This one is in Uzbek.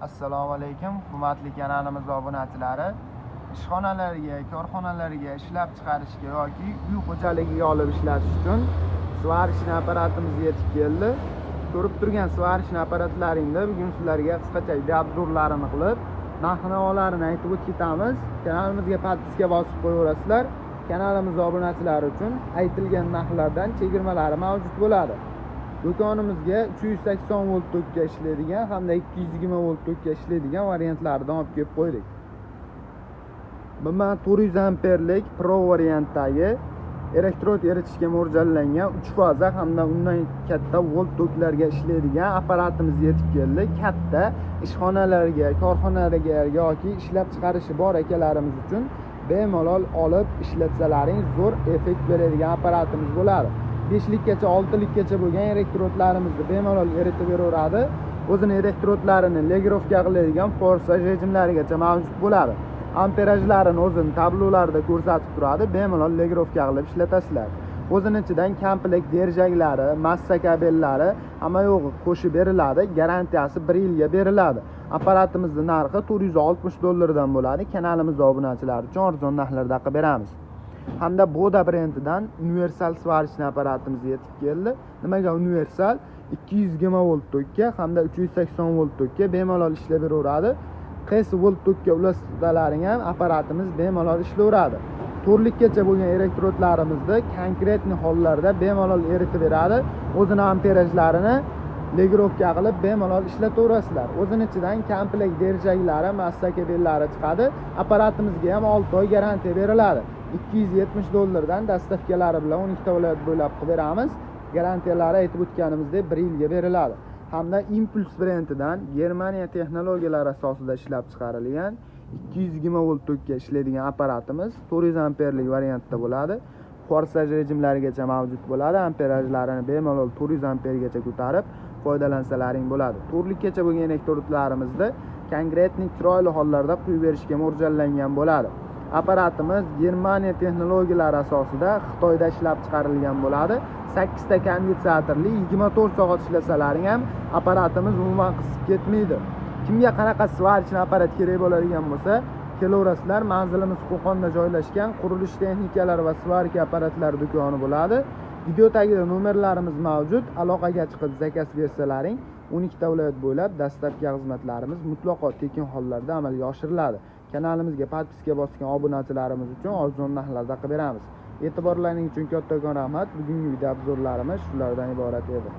Assalomu alaykum, hurmatli kanalimiz obunachilari. Ishxonalarga, korxonalarga ishlab chiqarishga yoki uy xo'jaligiga olib ishlatish uchun svarishni apparatimiz yetib keldi. Ko'rib turgan svarishni apparatlaringda bugun sizlarga qisqacha obzorlarini qilib, narx-navolarini aytib o'tamiz. Kanalimizga podpiska bosib qo'yaverasizlar. Kanalimiz obunachilari uchun aytilgan narxlardan chegirmalari mavjud bo'ladi. Do'konimizga 380 volt tokka ishlaydigan hamda 220 volt tokka ishlaydigan variantlardan olib kelib qo'ydik. Bundan 400 amperlik Pro variantdagi elektrod eritishga mo'ljallangan 3 faza hamda undan katta volt tokklarga ishlaydigan apparatimiz yetib keldi. Katta ishxonalarga, korxonalarga yoki ishlab chiqarishi bor akalarimiz uchun bemalol olib ishlatsalaring zo'r effekt beradigan apparatimiz bo'ladi. 5 likgacha 6 likgacha bo'lgan elektrodlarimizni bemalol eritib beraveradi. O'zini elektrodlarini legirovka qiladigan forsaj rejimlarigacha mavjud bo'ladi. Amperajlarini o'zini tablolarda ko'rsatib turadi. Bemalol legirovka qilib ishlatasizlar. O'zining ichidan komplekt derjaklari, massa kabellari hamma yo'g'i qo'shib beriladi. Garantiyasi 1 yilga beriladi. Apparatimizning narxi $460 dan bo'ladi. Kanalimiz obunachilari uchun arzon narxlarda qilib beramiz. Hamda Boda brendidan universal svarishni apparatimiz yetib keldi. Nimaga universal? 220 volt tokka hamda 380 volt tokka bemalol ishlab beraveradi. Qaysi volt tokka ulasalaring ham apparatimiz bemalol ishlayveradi. 4 likgacha bo'lgan elektrodlarimizni konkretniy hollarda bemalol eritib beradi. O'zini amperajlarini legirovka qilib bemalol ishlataverasizlar. O'zining ichidan komplekt derjaklari, massa kabellari chiqadi. Apparatimizga ham 6 oy garantiya beriladi. $270 dan dastavkalari bilan 12 ta viloyat bo'ylab qilib beramiz. Garantiyalari aytib o'tganimizdek 1 yilga beriladi. Hamda Impuls brendidan Germaniya texnologiyalari asosida ishlab chiqarilgan 220 volt tokka ishlaydigan apparatimiz 400 amperlik variantda bo'ladi. Forsaj rejimlarigacha mavjud bo'ladi. Amperajlarini bemalol 400 ampergacha ko'tarib foydalansalaring bo'ladi. 4 likgacha bo'lgan elektrodlarimizda konkretnik chiroyli hollarda quyib berishga mo'ljallangan bo'ladi. Apparatimiz Germaniya texnologiyalari asosida Xitoyda ishlab chiqarilgan bo'ladi. 8 ta konditsionerli 24 soat ishlasalaring ham apparatimiz umuman qisib ketmaydi. Kimga qanaqa svarishni apparat kerak bo'ladigan bo'lsa, kelaverasizlar. Manzilimiz Qo'qonda joylashgan qurilish texnikalari va svarika apparatlari do'koni bo'ladi. Video tagida nomerlarimiz mavjud. Aloqaga chiqib zakaz bersalaring 12 ta viloyat bo'ylab dastavka xizmatlarimiz mutlaqo tekin hollarda amalga oshiriladi. Kanalimizga podpiska bosgan obunachilarimiz uchun arzon narxlarda qilib beramiz. E'tiborlaringiz uchun kattakon rahmat. Bugungi video obzorlarimiz shulardan iborat edi.